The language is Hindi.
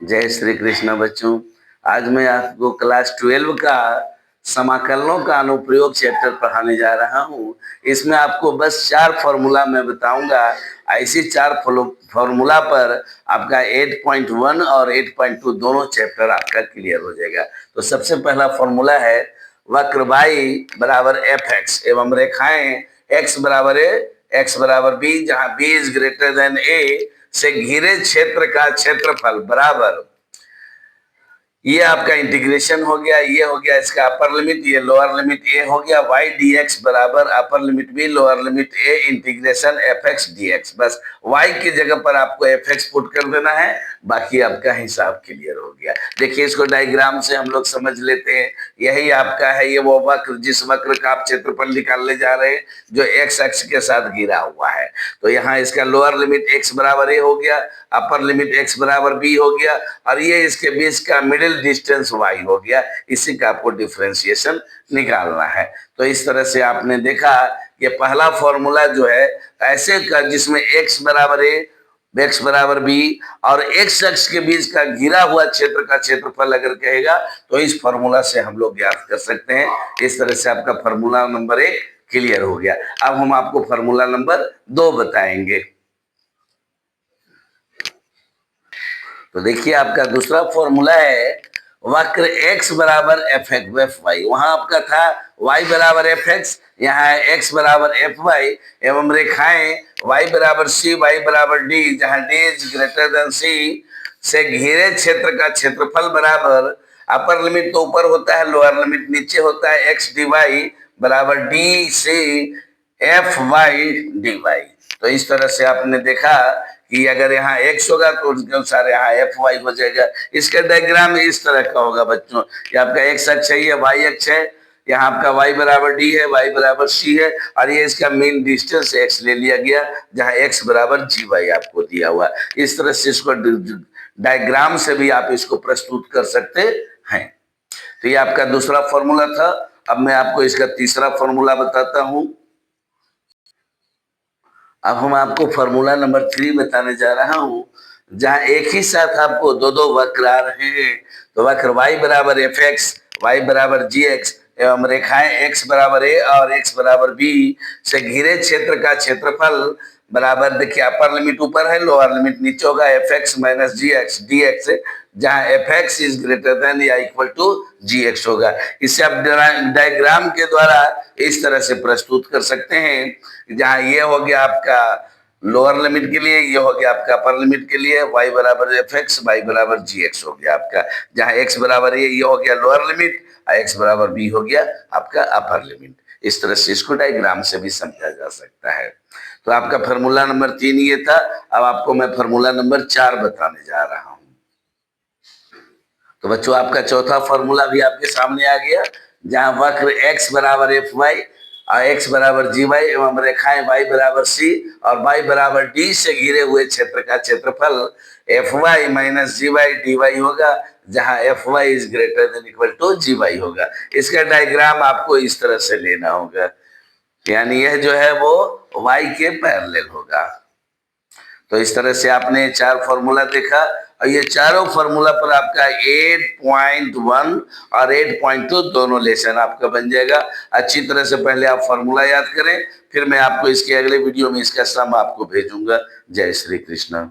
जय श्री कृष्ण बच्चों। आज मैं आपको क्लास 12 का समाकलनों का अनुप्रयोग चैप्टर पढ़ाने जा रहा हूँ। इसमें आपको बस 4 फॉर्मूला मैं बताऊंगा। ऐसी 4 फॉर्मूला पर आपका 8.1 और 8.2 दोनों चैप्टर आपका क्लियर हो जाएगा। तो सबसे पहला फॉर्मूला है वक्र y बराबर एफ एक्स एवं रेखाएं x बराबर a x बराबर b, जहां b is greater then a से घिरे क्षेत्र का क्षेत्रफल बराबर, ये आपका इंटीग्रेशन हो गया, ये हो गया इसका अपर लिमिट, ये लोअर लिमिट ए हो गया, y dx बराबर upper limit b lower limit a integration fx dx। बस y की जगह पर आपको fx पुट कर देना है, बाकी आपका हिसाब क्लियर हो गया। देखिए इसको डायग्राम से हम लोग समझ लेते हैं। यही आपका है, ये वो वक्र जिस वक्र का आप क्षेत्रफल निकालने जा रहे हैं जो x अक्ष के साथ घिरा हुआ है। तो यहाँ इसका लोअर लिमिट x बराबर a हो गया, अपर लिमिट x बराबर b हो गया, और ये इसके बीच का मिडिल डिस्टेंस y हो गया। इसी का आपको डिफरेंशिएशन निकालना है। तो इस तरह से आपने देखा कि पहला फॉर्मूला जो है ऐसे का जिसमें x बराबर a, x बराबर b और x अक्ष के बीच का घिरा हुआ क्षेत्र का क्षेत्रफल अगर कहेगा तो इस फॉर्मूला से हम लोग ज्ञात कर सकते हैं। इस तरह से आपका फॉर्मूला नंबर 1 क्लियर हो गया। अब हम आपको फॉर्मूला नंबर 2 बताएंगे। तो देखिए आपका दूसरा फॉर्मूला है वक्र x बराबर एफ वाई। वहां आपका था y बराबर एफ एक्स, यहाँ है x बराबर एफ वाई एवं रेखाएं y बराबर c y बराबर d, जहां d is greater then c से घिरे क्षेत्र का क्षेत्रफल बराबर, अपर लिमिट तो ऊपर होता है, लोअर लिमिट नीचे होता है, x dy बराबर D C F Y D Y. तो इस तरह से आपने देखा कि अगर यहाँ x होगा तो उसके अनुसार यहाँ एफ वाई हो जाएगा। इसका डायग्राम इस तरह का होगा बच्चों, ये आपका x अक्ष है, ये y अक्ष है, यहाँ आपका y बराबर d है, y बराबर c है, और ये इसका मेन डिस्टेंस x ले लिया गया, जहाँ x बराबर जी वाई आपको दिया हुआ। इस तरह से इसको डायग्राम से भी आप इसको प्रस्तुत कर सकते हैं। तो ये आपका दूसरा फॉर्मूला था। अब मैं आपको इसका तीसरा फॉर्मूला बताता हूं। अब हम आपको फॉर्मूला नंबर 3 बताने जा रहा हूं, जहां एक ही साथ आपको दो वक्र आ रहे हैं। तो वक्र y बराबर एफ एक्स, वाई बराबर जी एक्स एवं रेखाएं x बराबर a और x बराबर b से घिरे क्षेत्र का क्षेत्रफल बराबर, देखिए अपर लिमिट ऊपर है, लोअर लिमिट नीचे होगा, एफ एक्स माइनस जी एक्स डी एक्स, जहां F x is greater then या इक्वल टू जी एक्स होगा। इसे आप डायग्राम के द्वारा इस तरह से प्रस्तुत कर सकते हैं, जहां ये हो गया आपका लोअर लिमिट के लिए, ये हो गया आपका अपर लिमिट के लिए, y बराबर एफ एक्स, वाई बराबर जी एक्स हो गया आपका, जहां x बराबर ये हो गया लोअर लिमिट और x बराबर b हो गया आपका अपर लिमिट। इस तरह से इसको डायग्राम से भी समझा जा सकता है। तो आपका फॉर्मूला नंबर 3 ये था। अब आपको मैं फॉर्मूला नंबर 4 बताने जा रहा हूं। तो बच्चों आपका चौथा फॉर्मूला भी आपके सामने आ गया, जहां वक्र x बराबर एफ वाई और x बराबर जी वाई एवं रेखाएं y बराबर c और y बराबर d से घिरे हुए क्षेत्र का क्षेत्रफल F Y minus G Y D Y होगा, जहां F Y is greater than equal to G Y होगा। इसका डायग्राम आपको इस तरह से लेना होगा, यानी यह जो है वो y के पैरेलल होगा। तो इस तरह से आपने 4 फॉर्मूला देखा, और ये चारों फॉर्मूला पर आपका 8.1 और 8.2 दोनों लेसन आपका बन जाएगा। अच्छी तरह से पहले आप फॉर्मूला याद करें, फिर मैं आपको इसके अगले वीडियो में इसका सम आपको भेजूंगा। जय श्री कृष्ण।